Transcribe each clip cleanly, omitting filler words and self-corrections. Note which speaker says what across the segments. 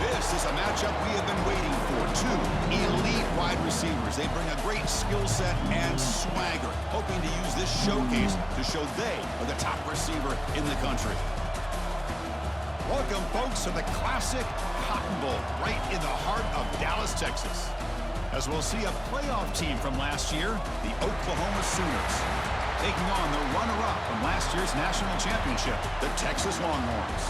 Speaker 1: This is a matchup we have been waiting for. Two elite wide receivers. They bring a great skill set and swagger, hoping to use this showcase to show they are the top receiver in the country. Welcome, folks, to the classic Cotton Bowl, right in the heart of Dallas, Texas. As we'll see a playoff team from last year, the Oklahoma Sooners, taking on the runner-up from last year's national championship, the Texas Longhorns.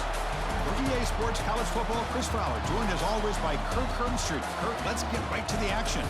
Speaker 1: For EA Sports College Football, Chris Fowler, joined as always by Kirk Herbstreit. Kirk, let's get right to the action.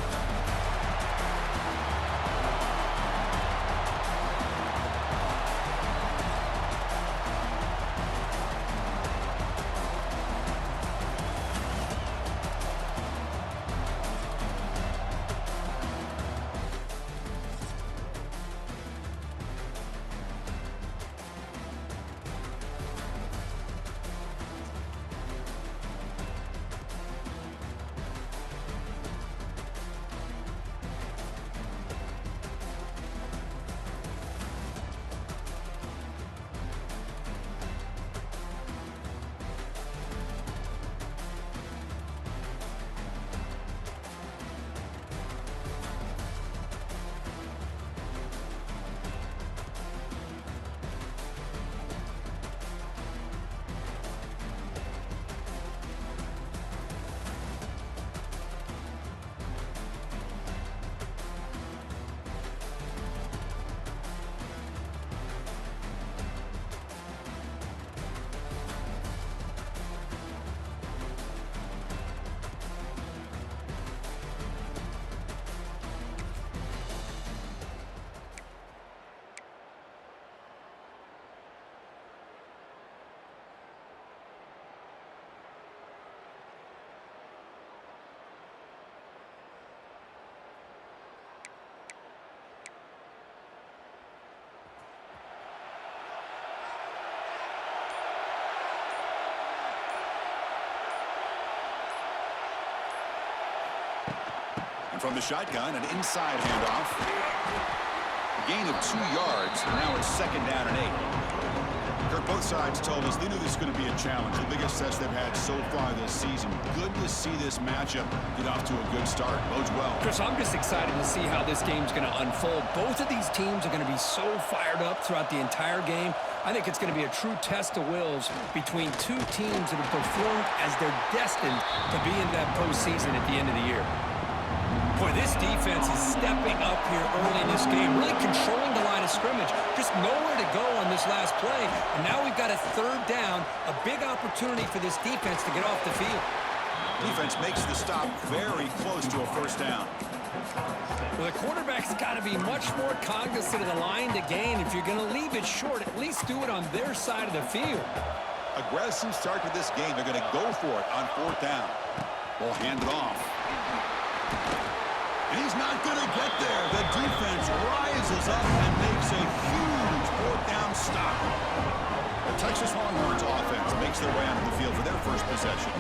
Speaker 1: From the shotgun, an inside handoff. A gain of 2 yards, and now it's 2nd down and 8. Kirk, both sides told us they knew this was going to be a challenge, the biggest test they've had so far this season. Good to see this matchup get off to a good start. Bodes well.
Speaker 2: Chris, I'm just excited to see how this game's going to unfold. Both of these teams are going to be so fired up throughout the entire game. I think it's going to be a true test of wills between two teams that have performed as they're destined to be in that postseason at the end of the year. Boy, this defense is stepping up here early in this game, really controlling the line of scrimmage. Just nowhere to go on this last play. And now we've got a 3rd down, a big opportunity for this defense to get off the field.
Speaker 1: Defense makes the stop very close to a 1st down.
Speaker 2: Well, the quarterback's got to be much more cognizant of the line to gain. If you're going to leave it short, at least do it on their side of the field.
Speaker 1: Aggressive start to this game. They're going to go for it on 4th down. We'll hand it off. He's not going to get there. The defense rises up and makes a huge 4th down stop. The Texas Longhorns offense makes their way onto the field for their first possession.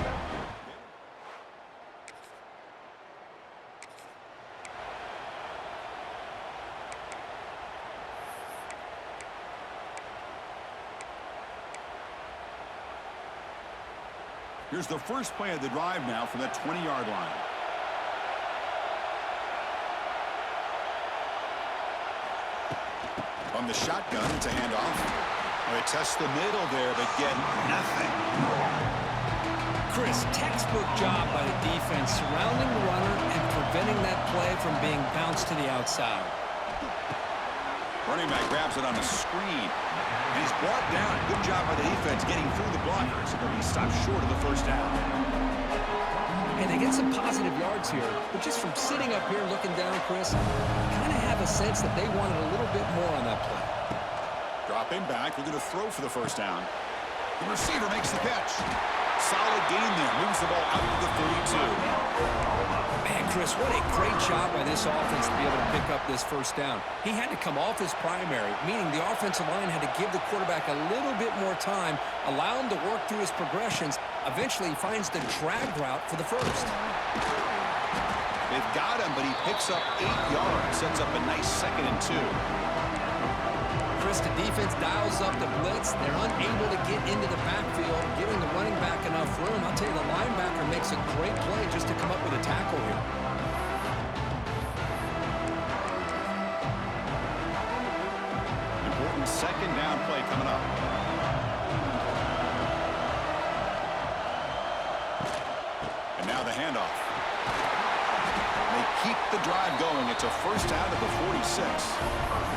Speaker 1: Here's the first play of the drive now from the 20-yard line. From the shotgun, it's a handoff. They test the middle there, but get nothing.
Speaker 2: Chris, textbook job by the defense surrounding the runner and preventing that play from being bounced to the outside.
Speaker 1: Running back grabs it on a screen. And he's brought down. Good job by the defense getting through the blockers. But he stopped short of the 1st down.
Speaker 2: And they get some positive yards here. But just from sitting up here looking down, Chris, I kind of have a sense that they wanted a little bit more on that play.
Speaker 1: Dropping back. We're going to throw for the 1st down. The receiver makes the catch. Solid gain there. Moves the ball out to the 32.
Speaker 2: Man, Chris, what a great job by this offense to be able to pick up this 1st down. He had to come off his primary, meaning the offensive line had to give the quarterback a little bit more time, allow him to work through his progressions. Eventually, he finds the drag route for the 1st.
Speaker 1: They've got him, but he picks up 8 yards. Sets up a nice 2nd and 2.
Speaker 2: Chris, the defense dials up the blitz. They're unable to get into the backfield, giving the running back enough room. I'll tell you, the linebacker makes That's a great play just to come up with a tackle here.
Speaker 1: Important second down play coming up. And now the handoff. They keep the drive going. It's a first out of the 46.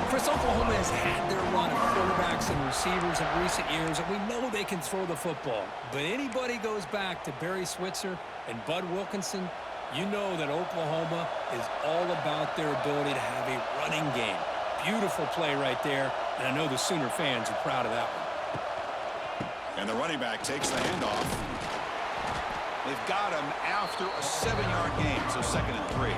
Speaker 2: Chris, Oklahoma has had their run of quarterbacks and receivers in recent years, and we know they can throw the football. But anybody goes back to Barry Switzer and Bud Wilkinson, you know that Oklahoma is all about their ability to have a running game. Beautiful play right there, and I know the Sooner fans are proud of that one.
Speaker 1: And the running back takes the handoff. They've got him after a 7-yard gain, so 2nd and 3.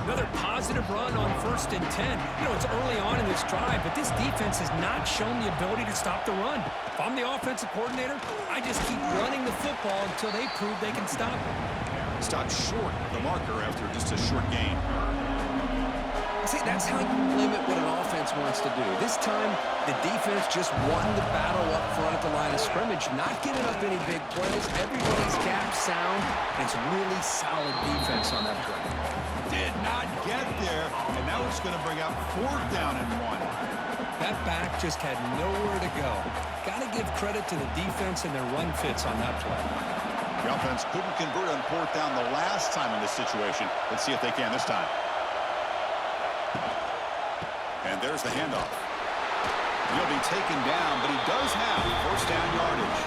Speaker 2: Another positive run on 1st and 10. You know, it's early on in this drive, but this defense has not shown the ability to stop the run. If I'm the offensive coordinator, I just keep running the football until they prove they can stop it.
Speaker 1: Stopped short of the marker after just a short gain.
Speaker 2: See, that's how you limit what an offense wants to do. This time, the defense just won the battle up front at the line of scrimmage, not giving up any big plays. Everybody's gap sound, and it's really solid defense on that play.
Speaker 1: Did not get there, and now it's going to bring up 4th down and 1.
Speaker 2: That back just had nowhere to go. Got to give credit to the defense and their run fits on that play.
Speaker 1: The offense couldn't convert on 4th down the last time in this situation. Let's see if they can this time. And there's the handoff. He'll be taken down, but he does have 1st down yardage.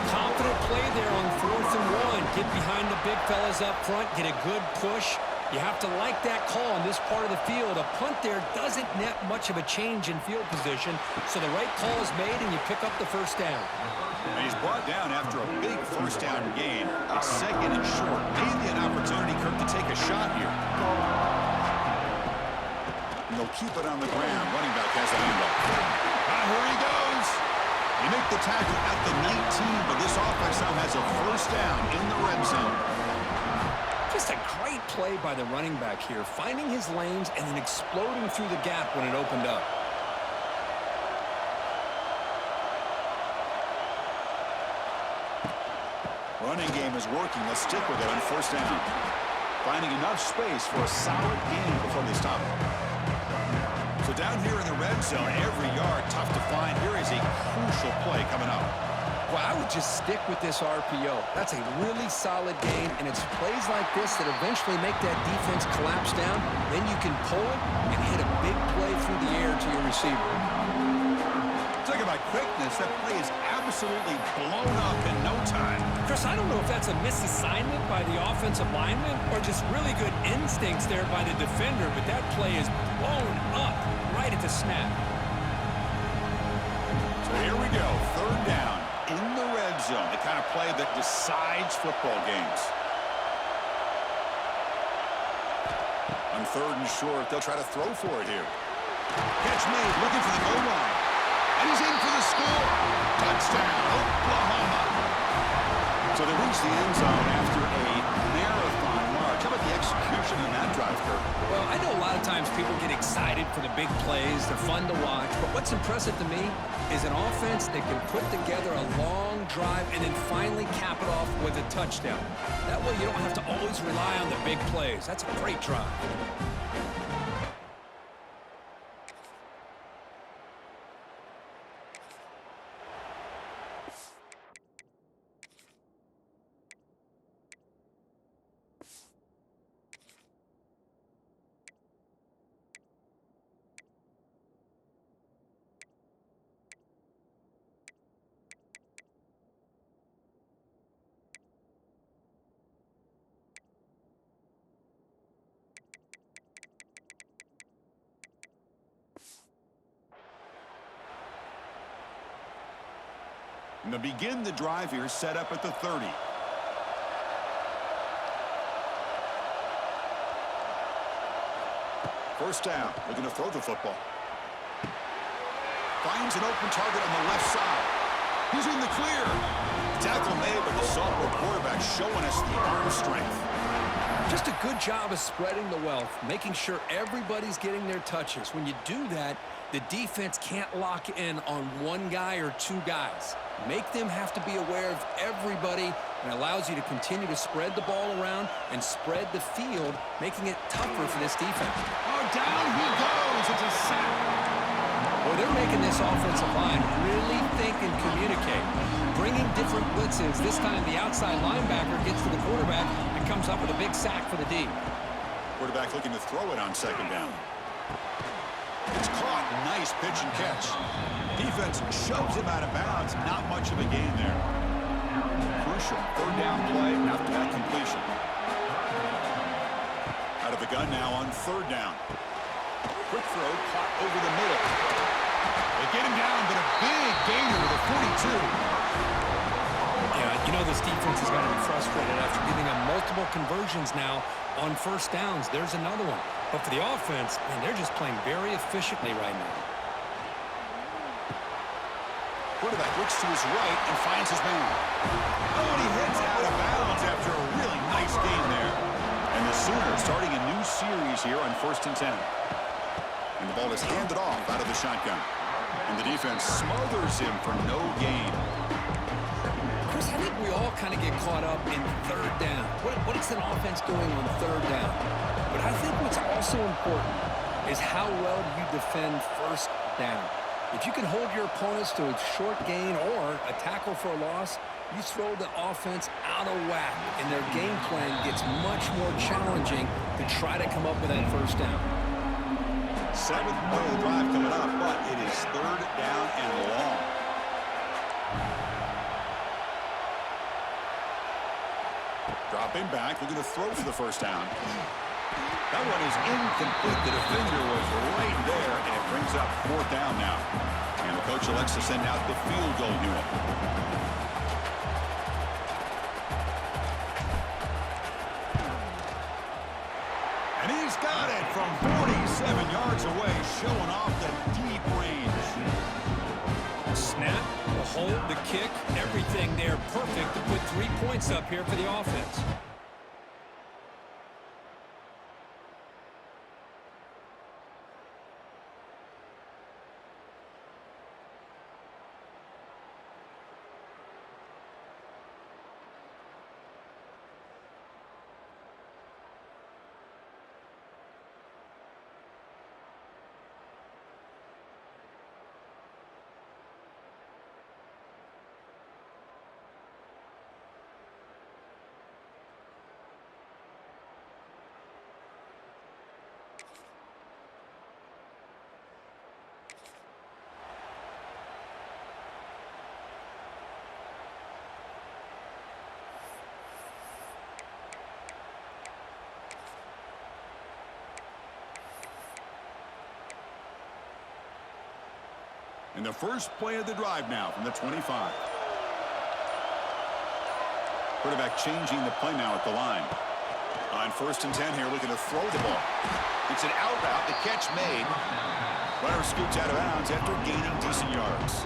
Speaker 2: Confident play there on 4th and 1. Get behind the big fellas up front, get a good push. You have to like that call on this part of the field. A punt there doesn't net much of a change in field position, so the right call is made and you pick up the 1st down.
Speaker 1: And he's brought down after a big 1st down gain. A 2nd and short. Maybe an opportunity, Kirk, to take a shot here. And they'll keep it on the ground. Running back has the handoff. Here he goes. You make the tackle at the 19, but this offense now has a 1st down in the red zone.
Speaker 2: Just a great play by the running back here, finding his lanes and then exploding through the gap when it opened up.
Speaker 1: Running game is working. They'll stick with it on 1st down. Finding enough space for a solid gain before they stop it. So down here in the red zone, every yard tough to find. Here is a crucial play coming up.
Speaker 2: Well, I would just stick with this RPO. That's a really solid gain, and it's plays like this that eventually make that defense collapse down. Then you can pull it and hit a big play through the air to your receiver.
Speaker 1: Talk about quickness. That play is absolutely blown up in no time.
Speaker 2: Chris, I don't know if that's a misassignment by the offensive lineman or just really good instincts there by the defender, but that play is blown up right at the snap.
Speaker 1: So here we go. 3rd down in the red zone. The kind of play that decides football games. On 3rd and short, they'll try to throw for it here. Catch made, looking for the goal line. And he's in for the score. Touchdown, Oklahoma. So they reach the end zone after a marathon march. How about the execution in that drive, Kirk?
Speaker 2: Well, I know a lot of times people get excited for the big plays. They're fun to watch. But what's impressive to me is an offense that can put together a long drive and then finally cap it off with a touchdown. That way you don't have to always rely on the big plays. That's a great drive.
Speaker 1: And to begin the drive here, set up at the 30. First down, looking to throw the football. Finds an open target on the left side. He's in the clear. Tackle made, but the sophomore quarterback showing us the arm strength.
Speaker 2: Just a good job of spreading the wealth, making sure everybody's getting their touches. When you do that, the defense can't lock in on one guy or two guys. make them have to be aware of everybody, and allows you to continue to spread the ball around and spread the field, making it tougher for this defense.
Speaker 1: Oh, down he goes. It's a sack.
Speaker 2: Well, they're making this offensive line really think and communicate, bringing different blitzes. This time the outside linebacker gets to the quarterback and comes up with a big sack for the D.
Speaker 1: Quarterback looking to throw it on second down. It's caught. Nice pitch and catch. Defense shoves him out of bounds. Not much of a gain there. Crucial third down play after that completion. Out of the gun now on third down. Quick throw caught over the middle. They get him down, but a big gainer to the 42.
Speaker 2: Yeah, you know this defense is going to be frustrated after giving them multiple conversions now on first downs. There's another one. But for the offense, man, they're just playing very efficiently right now.
Speaker 1: Quarterback looks to his right and finds his man. Oh, and he heads out of bounds after a really nice gain there. And the Sooners starting a new series here on 1st and 10. And the ball is handed off out of the shotgun. And the defense smothers him for no gain.
Speaker 2: Chris, I think we all kind of get caught up in third down. What is an offense doing on third down? But I think what's also important is how well you defend first down. If you can hold your opponents to a short gain or a tackle for a loss, you throw the offense out of whack, and their game plan gets much more challenging to try to come up with that first down.
Speaker 1: 7th play of the drive coming up, but it is third down and long. Dropping back, looking to throw for the first down. That one is incomplete. The defender was right there, and it brings up 4th down now. And the coach elects to send out the field goal unit. And he's got it from 47 yards away, showing off the deep range.
Speaker 2: Snap, the hold, the kick, everything there perfect to put 3 points up here for the offense.
Speaker 1: In the first play of the drive now from the 25. Quarterback changing the play now at the line. On 1st and 10 here, looking to throw the ball. It's an out route, the catch made. Runner scoots out of bounds after gaining decent yards.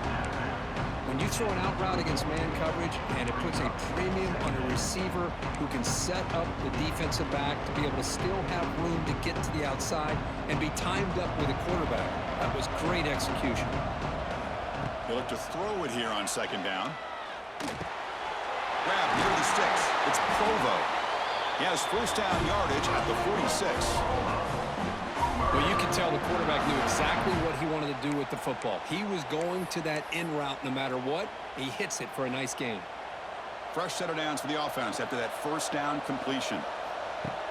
Speaker 2: When you throw an out route against man coverage, and it puts a premium on a receiver who can set up the defensive back to be able to still have room to get to the outside and be timed up with a quarterback. That was great execution.
Speaker 1: They look to throw it here on 2nd down. Grab near the sticks. It's Provo. He has first down yardage at the 46.
Speaker 2: Well, you can tell the quarterback knew exactly what he wanted to do with the football. He was going to that in route no matter what. He hits it for a nice gain.
Speaker 1: Fresh set of downs for the offense after that first down completion.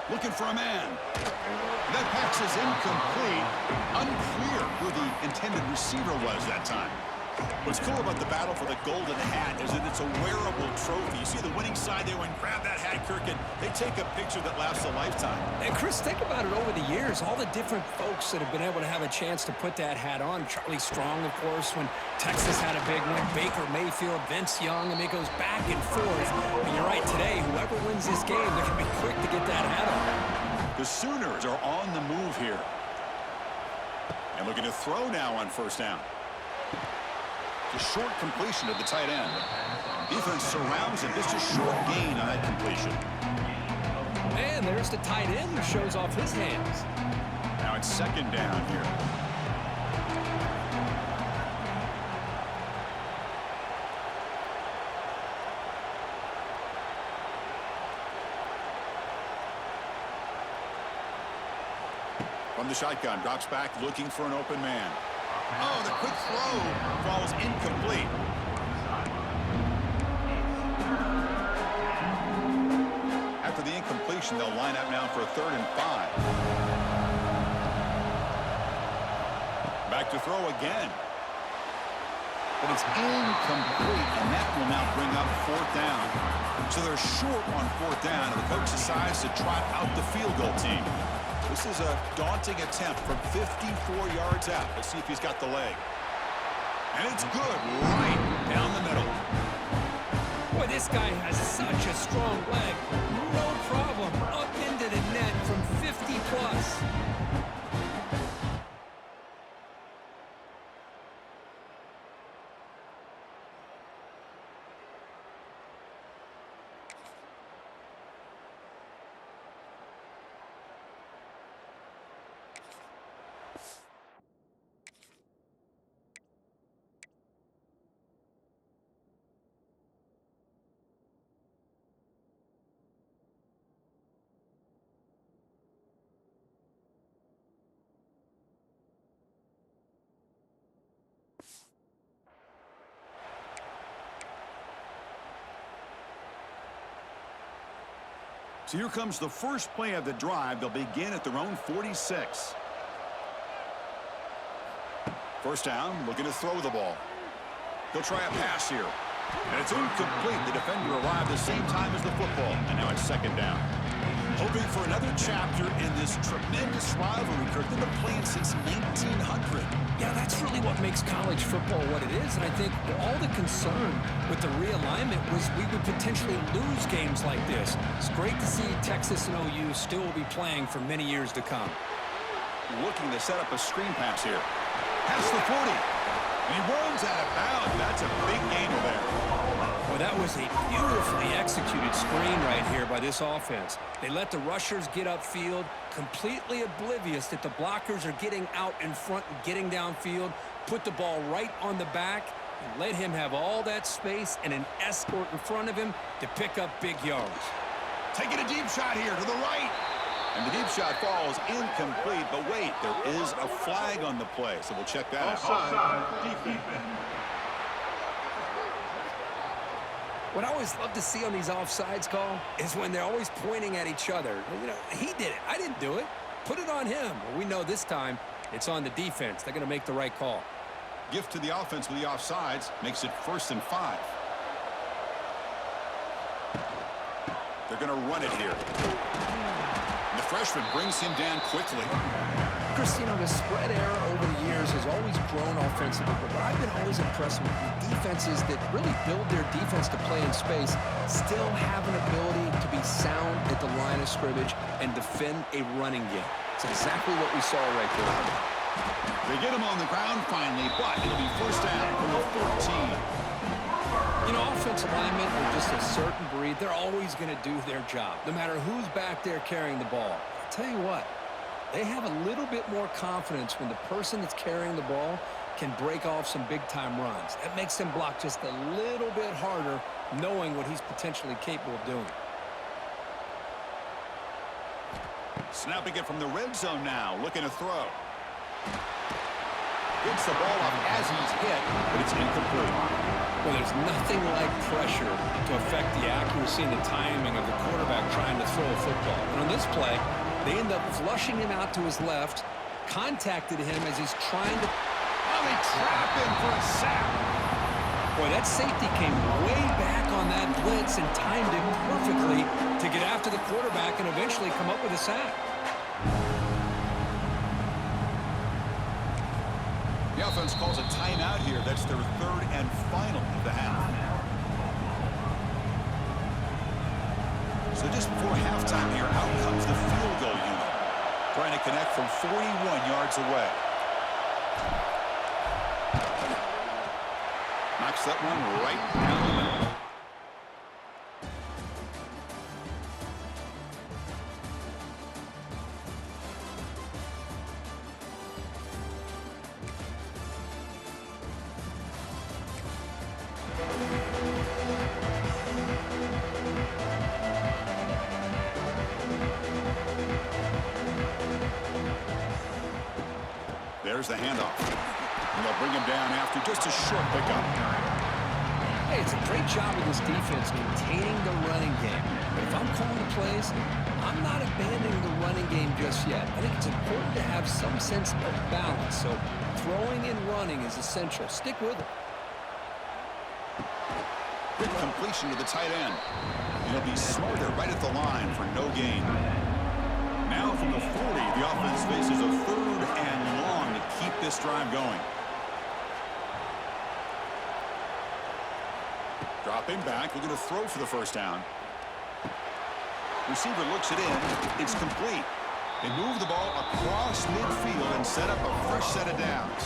Speaker 1: Looking for a man. That pass is incomplete. Unclear who the intended receiver was that time. What's cool about the battle for the golden hat is that it's a wearable trophy. You see the winning side there when grab that hat, Kirk, and they take a picture that lasts a lifetime.
Speaker 2: And Chris, think about it over the years. All the different folks that have been able to have a chance to put that hat on. Charlie Strong, of course, when Texas had a big one. Baker Mayfield, Vince Young. I mean, it goes back and forth. And you're right, today, whoever wins this game, they're going to be quick to get that hat on.
Speaker 1: The Sooners are on the move here. And looking to throw now on first down. The short completion of the tight end. Defense surrounds him. Just a short gain on that completion.
Speaker 2: And there's the tight end who shows off his hands.
Speaker 1: Now it's 2nd down here. From the shotgun, drops back looking for an open man. Oh, the quick throw falls incomplete. After the incompletion, they'll line up now for a 3rd and 5. Back to throw again. But it's incomplete, and that will now bring up 4th down. So they're short on 4th down, and the coach decides to trot out the field goal team. This is a daunting attempt from 54 yards out. Let's see if he's got the leg. And it's good, right down the middle.
Speaker 2: Boy, this guy has such a strong leg. No problem. Up into the net from 50 plus.
Speaker 1: So here comes the first play of the drive. They'll begin at their own 46. First down, looking to throw the ball. They'll try a pass here. And it's incomplete. The defender arrived the same time as the football. And now it's 2nd down. Hoping for another chapter in this tremendous rivalry. Kirk, they've been playing since 1900.
Speaker 2: Yeah, that's really what makes college football what it is. And I think all the concern with the realignment was we would potentially lose games like this. It's great to see Texas and OU still be playing for many years to come.
Speaker 1: Looking to set up a screen pass here. Past the 40. And he runs out of bounds. That's a big gainer there.
Speaker 2: Well, that was a beautifully executed screen right here by this offense. They let the rushers get upfield, completely oblivious that the blockers are getting out in front and getting downfield, put the ball right on the back, and let him have all that space and an escort in front of him to pick up big yards.
Speaker 1: Taking a deep shot here to the right. And the deep shot falls incomplete. But wait, there is a flag on the play, so we'll check that out.
Speaker 2: What I always love to see on these offsides call is when they're always pointing at each other. You know, he did it. I didn't do it. Put it on him. Well, we know this time it's on the defense. They're going to make the right call.
Speaker 1: Gift to the offense with the offsides makes it 1st and 5. They're going to run it here. And the freshman brings him down quickly.
Speaker 2: Chris, you know, the spread error over the years has always grown offensively, but I've been always impressed with defenses that really build their defense to play in space, still have an ability to be sound at the line of scrimmage and defend a running game. It's exactly what we saw right there.
Speaker 1: They get him on the ground finally, but it'll be 1st down from the 14.
Speaker 2: You know, offensive linemen are just a certain breed. They're always going to do their job, no matter who's back there carrying the ball. I'll tell you what, they have a little bit more confidence when the person that's carrying the ball can break off some big-time runs. That makes them block just a little bit harder, knowing what he's potentially capable of doing.
Speaker 1: Snapping it from the red zone now, looking to throw. Gets the ball up as he's hit, but it's incomplete.
Speaker 2: Well, there's nothing like pressure to affect the accuracy and the timing of the quarterback trying to throw a football. And on this play, they end up flushing him out to his left, contacted him as he's trying to...
Speaker 1: Oh, they trap him for a sack.
Speaker 2: Boy, that safety came way back on that blitz and timed it perfectly to get after the quarterback and eventually come up with a sack.
Speaker 1: The offense calls a timeout here. That's their 3rd and final of the half. So just before halftime here, out comes the field goal unit. Trying to connect from 41 yards away. Knocks that one right down the middle. There's the handoff. And they'll bring him down after just a short pickup.
Speaker 2: Hey, it's a great job of this defense containing the running game. But if I'm calling the plays, I'm not abandoning the running game just yet. I think it's important to have some sense of balance. So throwing and running is essential. Stick with it.
Speaker 1: Quick completion to the tight end. He'll be smarter right at the line for no gain. Now from the 40, the offense faces a 3rd and long to keep this drive going. Dropping back, looking to throw for the first down. Receiver looks it in. It's complete. They move the ball across midfield and set up a fresh set of downs.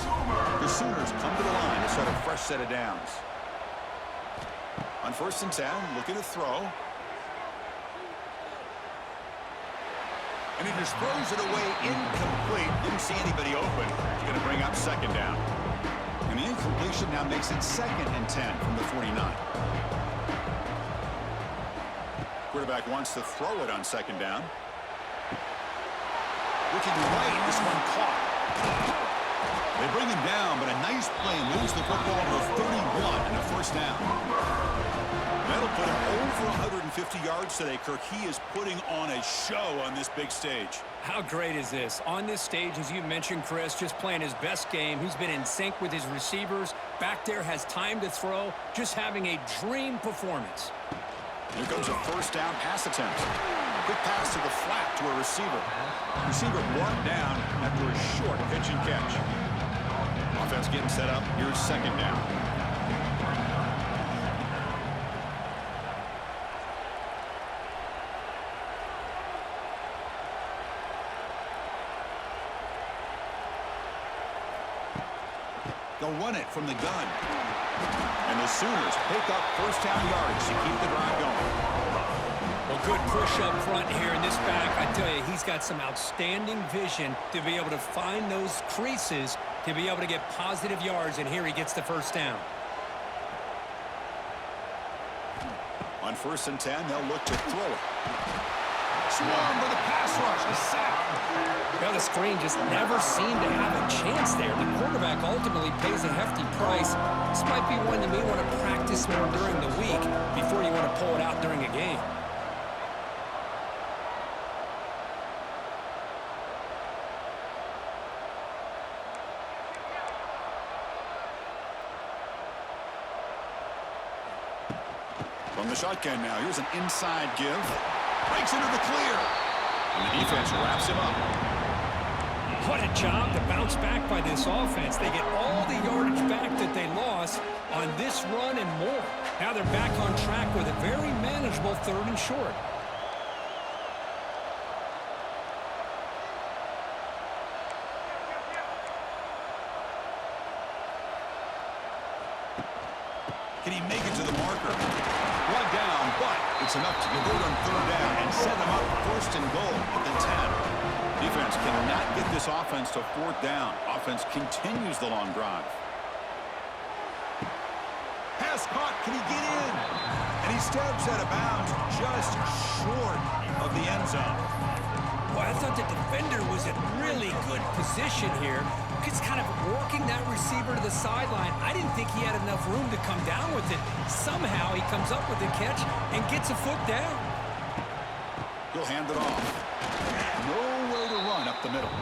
Speaker 1: The Sooners come to the line to set a fresh set of downs. On 1st and 10, looking to throw. And he just throws it away incomplete. Didn't see anybody open. He's going to bring up 2nd down. And the incompletion now makes it 2nd and 10 from the 49. Quarterback wants to throw it on 2nd down. Looking right, this one caught. They bring him down, but a nice play moves the football to 31 and a 1st down. That'll put him over 150 yards today, Kirk. He is putting on a show on this big stage.
Speaker 2: How great is this? On this stage, as you mentioned, Chris, just playing his best game. He's been in sync with his receivers. Back there, has time to throw. Just having a dream performance.
Speaker 1: Here comes a 1st down pass attempt. Quick pass to the flat to a receiver. Receiver brought down after a short pitch and catch. Offense getting set up. Here's 2nd down. They'll run it from the gun. And the Sooners pick up 1st down yardage to keep the drive going.
Speaker 2: Well, good push up front here in this back. I tell you, he's got some outstanding vision to be able to find those creases to be able to get positive yards, and here he gets the 1st down.
Speaker 1: On 1st and 10, they'll look to throw it. Swarm with a pass rush. A sack.
Speaker 2: Well, the screen just never seemed to have a chance there. The quarterback ultimately pays a hefty price. This might be one you may want to practice more during the week before you want to pull it out during a game.
Speaker 1: From the shotgun now, here's an inside give. Breaks into the clear. And the defense wraps him up.
Speaker 2: What a job to bounce back by this offense. They get all the yardage back that they lost on this run and more. Now they're back on track with a very manageable 3rd and short.
Speaker 1: Can he make it to the marker? Brought down, but it's enough to convert on 3rd down and set him up 1st and goal at the 10. Defense cannot get this offense to 4th down. Offense continues the long drive. Pass caught. Can he get in? And he steps out of bounds just short of the end zone.
Speaker 2: Boy, I thought the defender was in really good position here. He's kind of working that receiver to the sideline. I didn't think he had enough room to come down with it. Somehow he comes up with the catch and gets a foot down.
Speaker 1: He'll hand it off. Nowhere to run up the middle.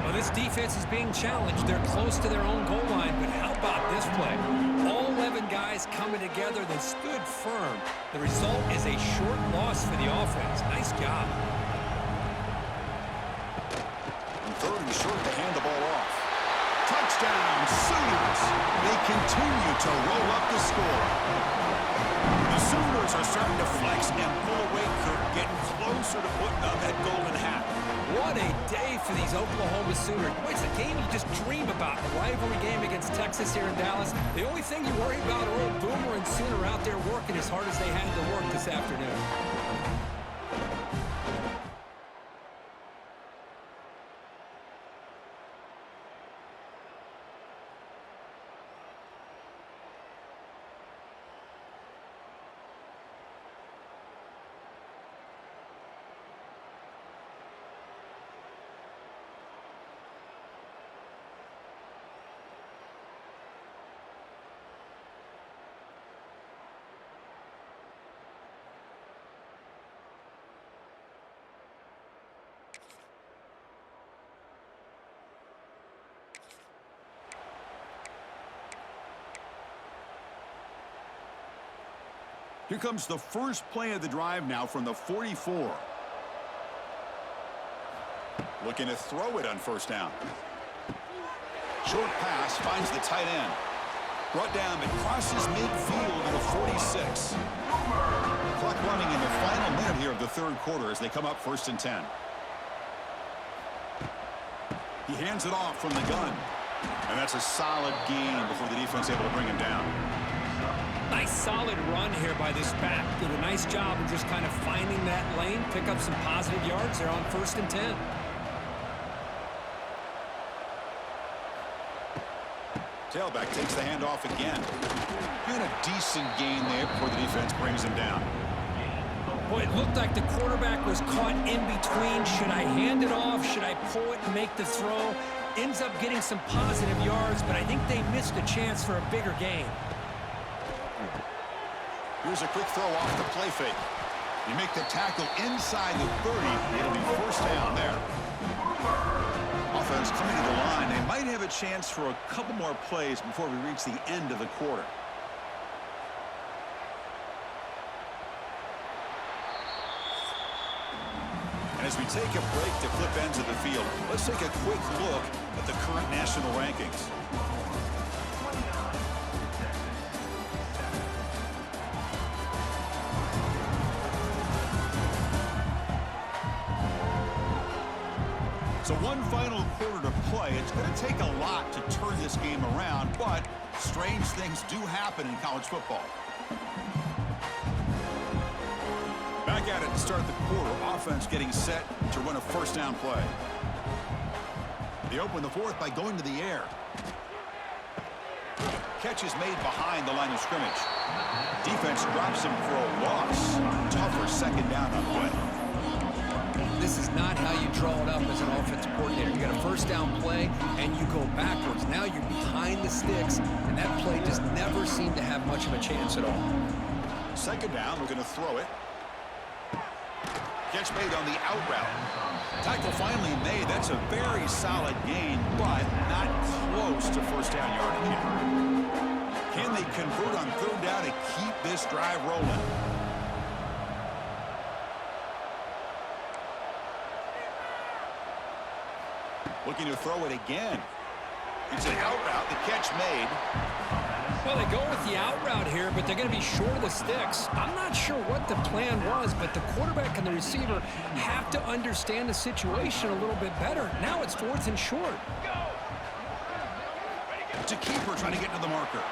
Speaker 2: Well, this defense is being challenged. They're close to their own goal line, but how about this play? All 11 guys coming together. They stood firm. The result is a short loss for the offense. Nice job.
Speaker 1: 3rd and short to hand the ball off. Touchdown, Sooners. They continue to roll up the score. The Sooners are starting to flex and pull away, Kirk, getting closer to putting on that golden hat.
Speaker 2: What a day for these Oklahoma Sooners. Boy, it's a game you just dream about. A rivalry game against Texas here in Dallas. The only thing you worry about are old Boomer and Sooner out there working as hard as they had to work this afternoon.
Speaker 1: Here comes the first play of the drive now from the 44. Looking to throw it on first down. Short pass finds the tight end. Brought down, but crosses midfield to the 46. Clock running in the final minute here of the third quarter as they come up 1st and 10. He hands it off from the gun. And that's a solid gain before the defense able to bring him down.
Speaker 2: Nice solid run here by this back. Did a nice job of just kind of finding that lane, pick up some positive yards there on 1st and 10.
Speaker 1: Tailback takes the handoff again. And a decent gain there before the defense brings him down.
Speaker 2: Boy, it looked like the quarterback was caught in between. Should I hand it off? Should I pull it and make the throw? Ends up getting some positive yards, but I think they missed a chance for a bigger gain.
Speaker 1: Here's a quick throw off the play fake. You make the tackle inside the 30. It'll be 1st down there. Offense coming to the line. They might have a chance for a couple more plays before we reach the end of the quarter. And as we take a break to flip ends of the field, let's take a quick look at the current national rankings. So one final quarter to play. It's going to take a lot to turn this game around, but strange things do happen in college football. Back at it to start the quarter. Offense getting set to run a 1st down play. They open the 4th by going to the air. Catch is made behind the line of scrimmage. Defense drops him for a loss. Tougher 2nd down on the way.
Speaker 2: This is not how you draw it up as an offensive coordinator. You got a 1st down play, and you go backwards. Now you're behind the sticks, and that play just never seemed to have much of a chance at all.
Speaker 1: 2nd down, we're going to throw it. Catch made on the out route. Tackle finally made. That's a very solid gain, but not close to 1st down yardage yet. Can they convert on 3rd down to keep this drive rolling? Looking to throw it again. It's an out route. The catch made.
Speaker 2: Well, they go with the out route here, but they're going to be short of the sticks. I'm not sure what the plan was, but the quarterback and the receiver have to understand the situation a little bit better. Now it's 4th and short.
Speaker 1: To keeper trying to get to the marker.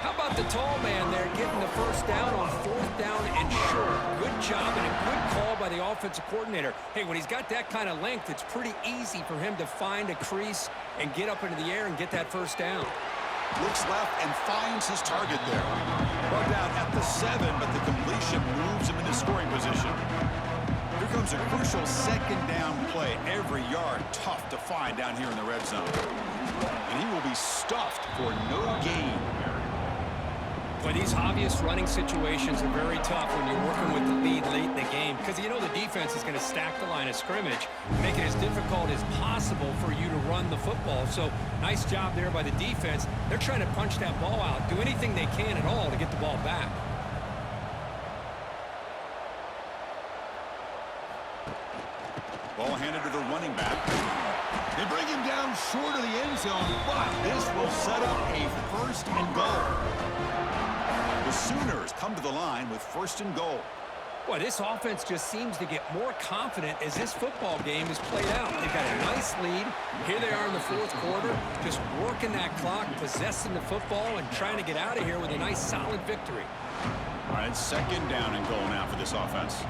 Speaker 2: How about the tall man there getting the 1st down on 4th down and short? Good job and a good call by the offensive coordinator. Hey, when he's got that kind of length, it's pretty easy for him to find a crease and get up into the air and get that 1st down.
Speaker 1: Looks left and finds his target there. Brought down at the 7, but the completion moves him into scoring position. Here comes a crucial 2nd down play. Every yard tough to find down here in the red zone. And he will be stuffed for no gain.
Speaker 2: But these obvious running situations are very tough when you're working with the lead late in the game, because you know the defense is going to stack the line of scrimmage, make it as difficult as possible for you to run the football. So nice job there by the defense. They're trying to punch that ball out, do anything they can at all to get the ball back.
Speaker 1: Ball handed to the running back. They bring him down short of the end zone, but this will set up a 1st and goal. The Sooners come to the line with 1st and goal.
Speaker 2: Boy, this offense just seems to get more confident as this football game is played out. They've got a nice lead. Here they are in the 4th quarter, just working that clock, possessing the football, and trying to get out of here with a nice, solid victory.
Speaker 1: All right, 2nd down and goal now for this offense.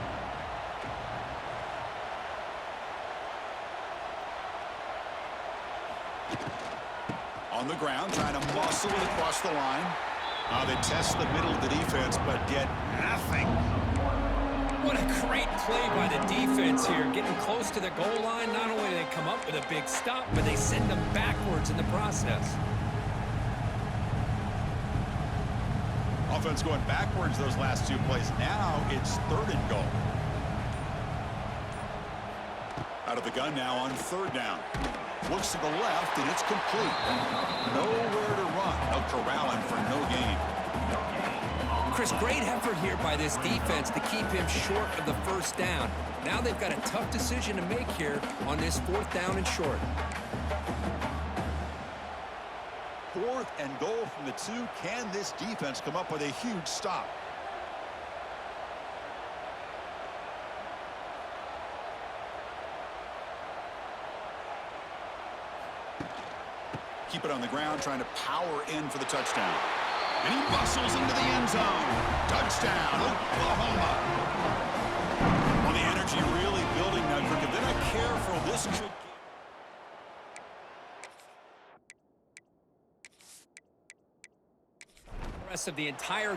Speaker 1: On the ground, trying to muscle it across the line. They test the middle of the defense, but get nothing.
Speaker 2: What a great play by the defense here. Getting close to the goal line, not only do they come up with a big stop, but they send them backwards in the process.
Speaker 1: Offense going backwards those last 2 plays. Now it's 3rd and goal. Out of the gun now on 3rd down. Looks to the left, and it's complete. Nowhere to run. They'll corral him for no gain.
Speaker 2: Chris, great effort here by this defense to keep him short of the first down. Now they've got a tough decision to make here on this 4th down and short.
Speaker 1: 4th and goal from the 2. Can this defense come up with a huge stop? Keep it on the ground, trying to power in for the touchdown. And he muscles into the end zone. Touchdown, Oklahoma. Well, the energy really building now. If they're not careful, this could...
Speaker 2: The rest of the entire...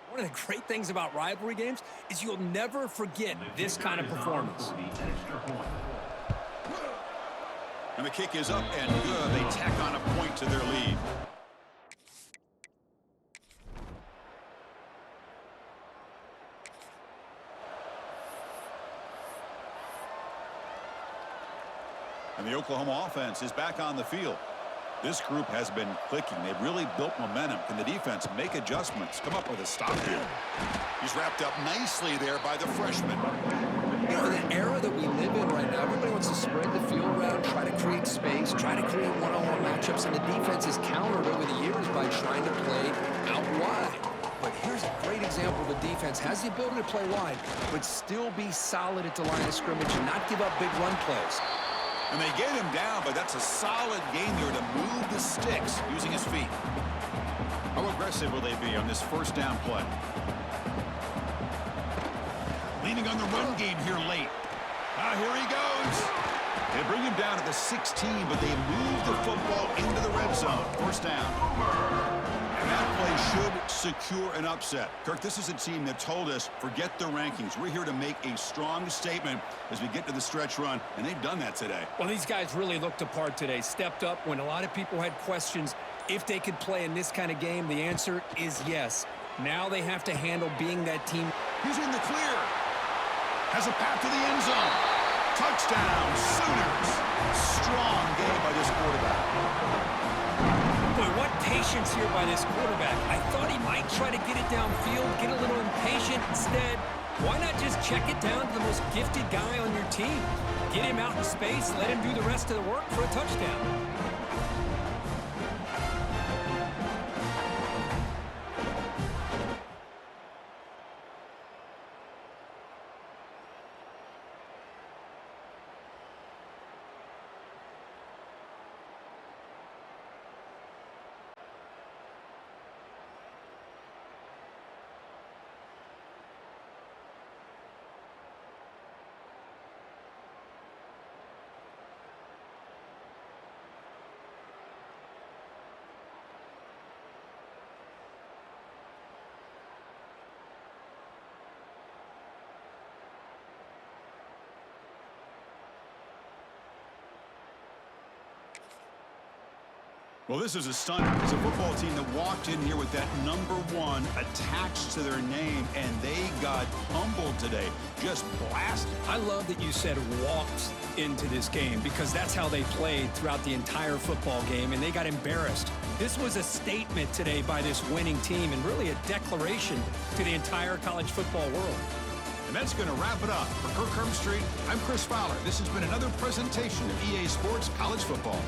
Speaker 2: One of the great things about rivalry games is you'll never forget this kind of performance.
Speaker 1: And the kick is up and good. They tack on a point to their lead. And the Oklahoma offense is back on the field. This group has been clicking. They've really built momentum. Can the defense make adjustments, come up with a stop here? He's wrapped up nicely there by the freshman.
Speaker 2: You know, in the era that we live in right now, everybody wants to spread the field around, try to create space, try to create one-on-one matchups, and the defense is countered over the years by trying to play out wide. But here's a great example. The defense has the ability to play wide, but still be solid at the line of scrimmage and not give up big run plays.
Speaker 1: And they get him down, but that's a solid game there to move the sticks using his feet. How aggressive will they be on this first down play? Leaning on the run game here late. Here he goes. They bring him down at the 16, but they move the football into the red zone. First down. And that play should secure an upset. Kirk, this is a team that told us, forget the rankings. We're here to make a strong statement as we get to the stretch run, and they've done that today.
Speaker 2: Well, these guys really looked apart today. Stepped up when a lot of people had questions if they could play in this kind of game. The answer is yes. Now they have to handle being that team.
Speaker 1: He's in the clear. Has a path to the end zone. Touchdown, Sooners. Strong game by this quarterback.
Speaker 2: Boy, what patience here by this quarterback. I thought he might try to get it downfield, get a little impatient. Instead, why not just check it down to the most gifted guy on your team? Get him out in space, let him do the rest of the work for a touchdown.
Speaker 1: Well, this is a stunner. It's a football team that walked in here with that number 1 attached to their name, and they got humbled today. Just blasted.
Speaker 2: I love that you said walked into this game because that's how they played throughout the entire football game, and they got embarrassed. This was a statement today by this winning team and really a declaration to the entire college football world.
Speaker 1: And that's going to wrap it up. For Kirk Street, I'm Chris Fowler. This has been another presentation of EA Sports College Football.